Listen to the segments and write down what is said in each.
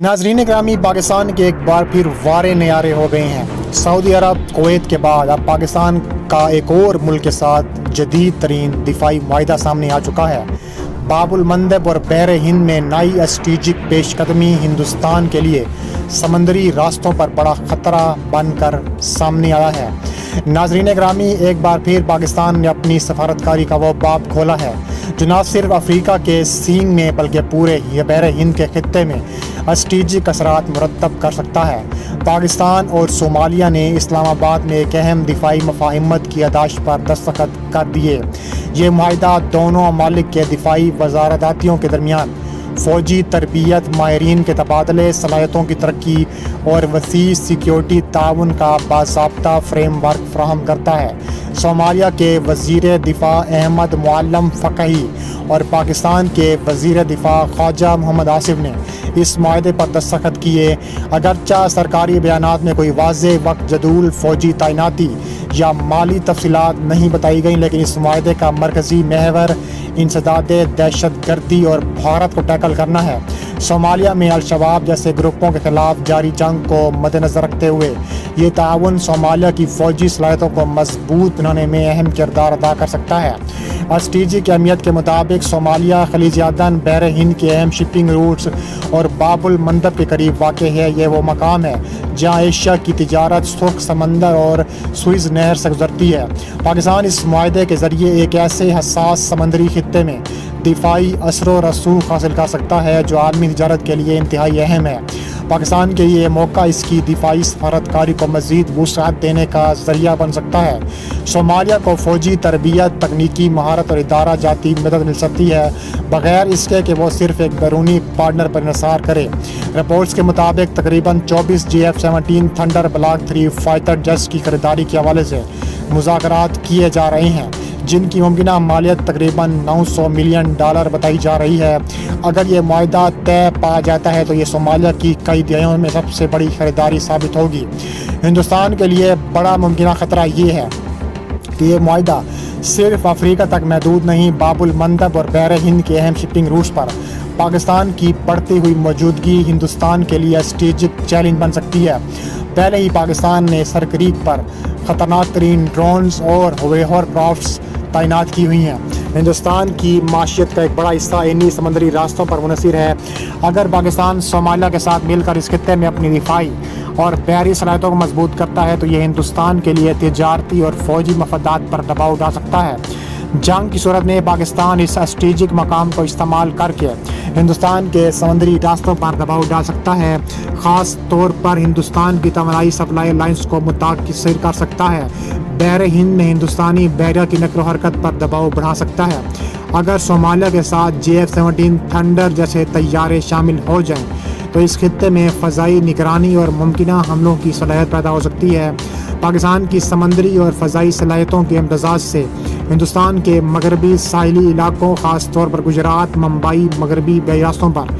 ناظرین گرامی، پاکستان کے ایک بار پھر وارے نیارے ہو گئے ہیں۔ سعودی عرب، کویت کے بعد اب پاکستان کا ایک اور ملک کے ساتھ جدید ترین دفاعی معاہدہ سامنے آ چکا ہے۔ باب المندب اور بحر ہند میں نئی اسٹریٹجک پیش قدمی ہندوستان کے لیے سمندری راستوں پر بڑا خطرہ بن کر سامنے آیا ہے۔ ناظرین گرامی، ایک بار پھر پاکستان نے اپنی سفارتکاری کا وہ باب کھولا ہے جو نہ صرف افریقہ کے سینگ میں بلکہ پورے بحر ہند کے خطے میں اسٹریٹجک اثرات مرتب کر سکتا ہے۔ پاکستان اور صومالیہ نے اسلام آباد میں ایک اہم دفاعی مفاہمت کی یادداشت پر دستخط کر دیے۔ یہ معاہدہ دونوں ممالک کے دفاعی وزارتوں کے درمیان فوجی تربیت، ماہرین کے تبادلے، صلاحیتوں کی ترقی اور وسیع سیکیورٹی تعاون کا باضابطہ فریم ورک فراہم کرتا ہے۔ صومالیہ کے وزیر دفاع احمد معلم فقیہی اور پاکستان کے وزیر دفاع خواجہ محمد آصف نے اس معاہدے پر دستخط کیے۔ اگرچہ سرکاری بیانات میں کوئی واضح وقت جدول، فوجی تعیناتی یا مالی تفصیلات نہیں بتائی گئیں، لیکن اس معاہدے کا مرکزی محور انسداد دہشت گردی اور بھارت کو ٹیکل کرنا ہے۔ صومالیہ میں الشباب جیسے گروپوں کے خلاف جاری جنگ کو مد نظر رکھتے ہوئے یہ تعاون صومالیہ کی فوجی صلاحیتوں کو مضبوط بنانے میں اہم کردار ادا کر سکتا ہے۔ اسٹریٹجک اہمیت کے مطابق صومالیہ خلیج عدن، بحر ہند کے اہم شپنگ روٹس اور باب المندب کے قریب واقع ہے۔ یہ وہ مقام ہے جہاں ایشیا کی تجارت سرخ سمندر اور سوئز نہر سے گزرتی ہے۔ پاکستان اس معاہدے کے ذریعے ایک ایسے حساس سمندری خطے میں دفاعی اثر و رسوخ حاصل کر سکتا ہے جو عالمی تجارت کے لیے انتہائی اہم ہے۔ پاکستان کے لیے یہ موقع اس کی دفاعی سفارتکاری کو مزید وسعت دینے کا ذریعہ بن سکتا ہے۔ صومالیہ کو فوجی تربیت، تکنیکی مہارت اور ادارہ جاتی مدد مل سکتی ہے، بغیر اس کے کہ وہ صرف ایک بیرونی پارٹنر پر انحصار کرے۔ رپورٹس کے مطابق تقریباً 24 JF-17 thunder block 3 fighter jets کی خریداری کے حوالے سے مذاکرات کیے جا رہے ہیں، جن کی ممکنہ مالیت تقریباً $900 ملین بتائی جا رہی ہے۔ اگر یہ معاہدہ طے پایا جاتا ہے تو یہ صومالیہ کی کئی دہائیوں میں سب سے بڑی خریداری ثابت ہوگی۔ ہندوستان کے لیے بڑا ممکنہ خطرہ یہ ہے کہ یہ معاہدہ صرف افریقہ تک محدود نہیں، باب المندب اور بحر ہند کے اہم شپنگ روٹس پر پاکستان کی بڑھتی ہوئی موجودگی ہندوستان کے لیے اسٹریٹجک چیلنج بن سکتی ہے۔ پہلے ہی پاکستان نے سرکریک پر خطرناک ترین ڈرونز اور ہوور کرافٹس تعینات کی ہوئی ہیں۔ ہندوستان کی معیشت کا ایک بڑا حصہ انہی سمندری راستوں پر منحصر ہے۔ اگر پاکستان صومالیہ کے ساتھ مل کر اس خطے میں اپنی دفاعی اور بحری صلاحیتوں کو مضبوط کرتا ہے تو یہ ہندوستان کے لیے تجارتی اور فوجی مفادات پر دباؤ ڈال سکتا ہے۔ جنگ کی صورت میں پاکستان اس اسٹریٹجک مقام کو استعمال کر کے ہندوستان کے سمندری راستوں پر دباؤ ڈال سکتا ہے، خاص طور پر ہندوستان کی توانائی سپلائی لائنز کو متاثر کر سکتا ہے۔ بحر ہند میں ہندوستانی بحریہ کی نقل و حرکت پر دباؤ بڑھا سکتا ہے۔ اگر صومالیہ کے ساتھ JF-17 تھنڈر جیسے طیارے شامل ہو جائیں تو اس خطے میں فضائی نگرانی اور ممکنہ حملوں کی صلاحیت پیدا ہو سکتی ہے۔ پاکستان کی سمندری اور فضائی صلاحیتوں کے امتزاج سے ہندوستان کے مغربی ساحلی علاقوں، خاص طور پر گجرات، ممبئی، مغربی بحری راستوں پر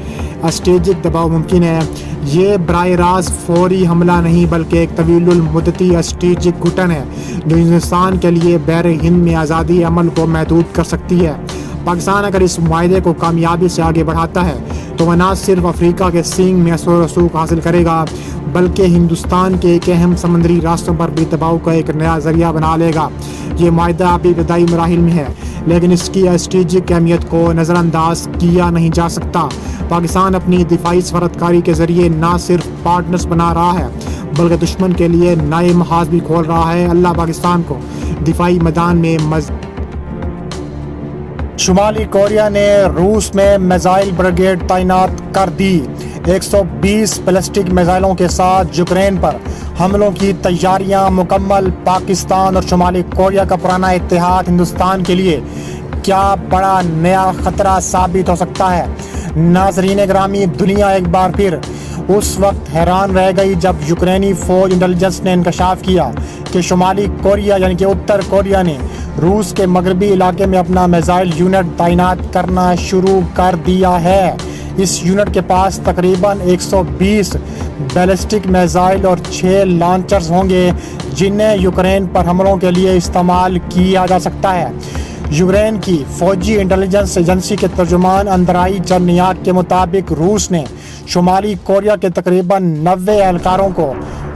اسٹریٹجک دباؤ ممکن ہے۔ یہ براہ راست فوری حملہ نہیں بلکہ ایک طویل المدتی اسٹریٹجک گھٹن ہے جو ہندوستان کے لیے بحر ہند میں آزادی عمل کو محدود کر سکتی ہے۔ پاکستان اگر اس معاہدے کو کامیابی سے آگے بڑھاتا ہے تو وہ نہ صرف افریقہ کے سینگ میں اثر و رسوخ حاصل کرے گا بلکہ ہندوستان کے ایک اہم سمندری راستوں پر بھی دباؤ کا ایک نیا ذریعہ بنا لے گا۔ یہ معاہدہ ابھی ابتدائی مراحل میں ہے لیکن اس کی اسٹریٹجک اہمیت کو نظر انداز کیا نہیں جا سکتا۔ پاکستان اپنی دفاعی سفارتکاری کے ذریعے نہ صرف پارٹنرز بنا رہا ہے بلکہ دشمن کے لیے نئے محاذ بھی کھول رہا ہے۔ اللہ پاکستان کو دفاعی میدان میں شمالی کوریا نے روس میں میزائل بریگیڈ تعینات کر دی۔ 120 بیلسٹک میزائلوں کے ساتھ یوکرین پر حملوں کی تیاریاں مکمل۔ پاکستان اور شمالی کوریا کا پرانا اتحاد ہندوستان کے لیے کیا بڑا نیا خطرہ ثابت ہو سکتا ہے۔ ناظرین گرامی، دنیا ایک بار پھر اس وقت حیران رہ گئی جب یوکرینی فوج انٹیلیجنس نے انکشاف کیا کہ شمالی کوریا یعنی کہ اتر کوریا نے روس کے مغربی علاقے میں اپنا میزائل یونٹ تعینات کرنا شروع کر دیا ہے۔ اس یونٹ کے پاس تقریباً 120 بیلسٹک میزائل اور 6 لانچرز ہوں گے جنہیں یوکرین پر حملوں کے لیے استعمال کیا جا سکتا ہے۔ یوکرین کی فوجی انٹیلیجنس ایجنسی کے ترجمان اندرائی چرنیاک کے مطابق روس نے شمالی کوریا کے تقریباً 90 اہلکاروں کو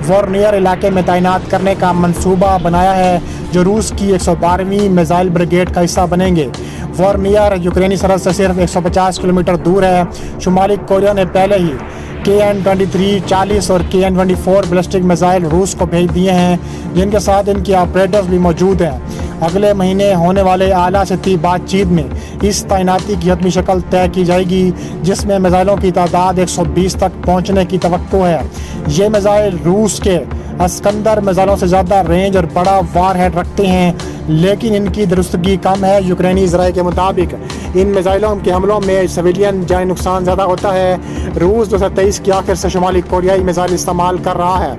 وارنیئر علاقے میں تعینات کرنے کا منصوبہ بنایا ہے جو روس کی 112ویں میزائل بریگیڈ کا حصہ بنیں گے۔ وارنیئر یوکرینی سرحد سے صرف 150 کلومیٹر دور ہے۔ شمالی کوریا نے پہلے ہی KN-23 40 اور KN-24 بیلسٹک میزائل روس کو بھیج دیے ہیں، جن کے ساتھ ان کے آپریٹرز بھی موجود ہیں۔ اگلے مہینے ہونے والے اعلیٰ سطحی بات چیت میں اس تعیناتی کی حتمی شکل طے کی جائے گی، جس میں میزائلوں کی تعداد 120 تک پہنچنے کی توقع ہے۔ یہ میزائل روس کے اسکندر میزائلوں سے زیادہ رینج اور بڑا وار ہیڈ رکھتے ہیں، لیکن ان کی درستگی کم ہے۔ یوکرینی ذرائع کے مطابق ان میزائلوں کے حملوں میں سویلین جانی نقصان زیادہ ہوتا ہے۔ روس 2023 کی آخر سے شمالی کوریائی میزائل استعمال کر رہا ہے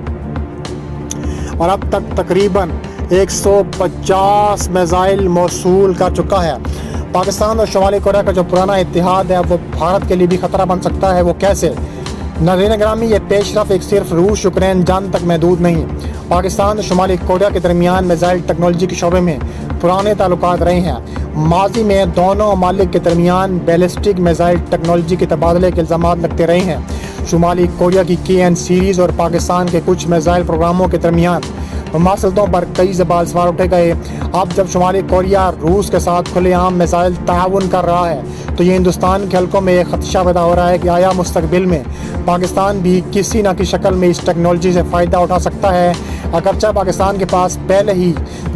اور اب تک تقریباً 150 میزائل موصول کر چکا ہے۔ پاکستان اور شمالی کوریا کا جو پرانا اتحاد ہے وہ بھارت کے لیے بھی خطرہ بن سکتا ہے۔ وہ کیسے؟ ناظرین گرامی، یہ پیش رفت ایک صرف روس یوکرین جنگ تک محدود نہیں۔ پاکستان اور شمالی کوریا کے درمیان میزائل ٹیکنالوجی کے شعبے میں پرانے تعلقات رہے ہیں۔ ماضی میں دونوں ممالک کے درمیان بیلسٹک میزائل ٹیکنالوجی کے تبادلے کے الزامات لگتے رہے ہیں۔ شمالی کوریا کی KN سیریز اور پاکستان کے کچھ میزائل پروگراموں کے درمیان مماثلتوں پر کئی زبان سوال اٹھے گئے۔ اب جب شمالی کوریا روس کے ساتھ کھلے عام میزائل تعاون کر رہا ہے تو یہ ہندوستان کے حلقوں میں ایک خدشہ پیدا ہو رہا ہے کہ آیا مستقبل میں پاکستان بھی کسی نہ کسی شکل میں اس ٹیکنالوجی سے فائدہ اٹھا سکتا ہے۔ اگرچہ پاکستان کے پاس پہلے ہی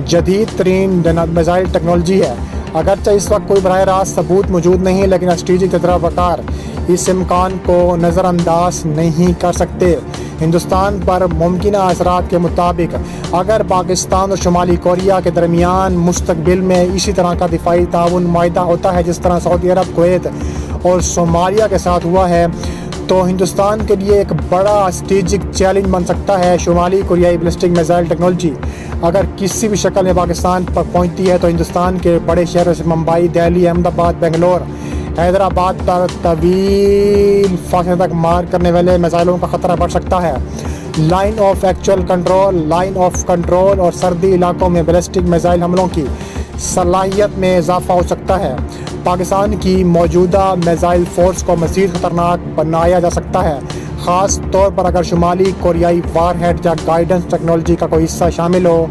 جدید ترین میزائل ٹیکنالوجی ہے، اگرچہ اس وقت کوئی براہ راست ثبوت موجود نہیں، لیکن اسٹریٹجک تجربہ کار اس امکان کو نظر انداز نہیں کر سکتے۔ ہندوستان پر ممکنہ اثرات کے مطابق اگر پاکستان اور شمالی کوریا کے درمیان مستقبل میں اسی طرح کا دفاعی تعاون معاہدہ ہوتا ہے جس طرح سعودی عرب، کویت اور صومالیہ کے ساتھ ہوا ہے، تو ہندوستان کے لیے ایک بڑا اسٹریٹجک چیلنج بن سکتا ہے۔ شمالی کوریائی بیلسٹک میزائل ٹیکنالوجی اگر کسی بھی شکل میں پاکستان پر پہنچتی ہے تو ہندوستان کے بڑے شہروں سے ممبئی، دہلی، احمد آباد، بنگلور، حیدرآباد پر طویل فاصلے تک مار کرنے والے میزائلوں کا خطرہ بڑھ سکتا ہے۔ لائن آف کنٹرول اور سرحدی علاقوں میں بیلسٹک میزائل حملوں کی صلاحیت میں اضافہ ہو سکتا ہے۔ پاکستان کی موجودہ میزائل فورس کو مزید خطرناک بنایا جا سکتا ہے، خاص طور پر اگر شمالی کوریائی وار ہیڈ یا گائیڈنس ٹیکنالوجی کا کوئی حصہ شامل ہو۔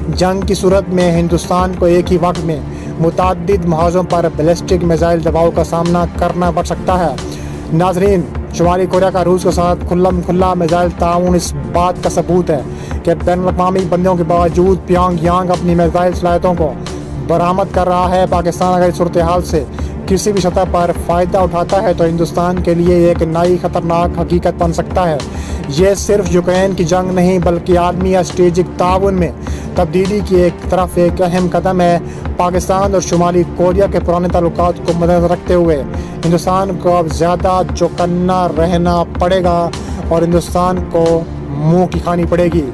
جنگ کی صورت میں ہندوستان کو ایک ہی وقت میں متعدد محاذوں پر بیلسٹک میزائل دباؤ کا سامنا کرنا پڑ سکتا ہے۔ ناظرین، شمالی کوریا کا روس کے ساتھ کھلا میزائل تعاون اس بات کا ثبوت ہے کہ بین الاقوامی بندیوں کے باوجود پیونگ یانگ اپنی میزائل صلاحیتوں کو برآمد کر رہا ہے۔ پاکستان اگر اس صورتحال سے کسی بھی سطح پر فائدہ اٹھاتا ہے تو ہندوستان کے لیے ایک نئی خطرناک حقیقت بن سکتا ہے۔ یہ صرف یوکرین کی جنگ نہیں بلکہ عالمی اسٹریٹجک تعاون میں تبدیلی کی ایک طرف ایک اہم قدم ہے۔ پاکستان اور شمالی کوریا کے پرانے تعلقات کو مدنظر رکھتے ہوئے ہندوستان کو اب زیادہ چوکنا رہنا پڑے گا اور ہندوستان کو منہ کی کھانی پڑے گی۔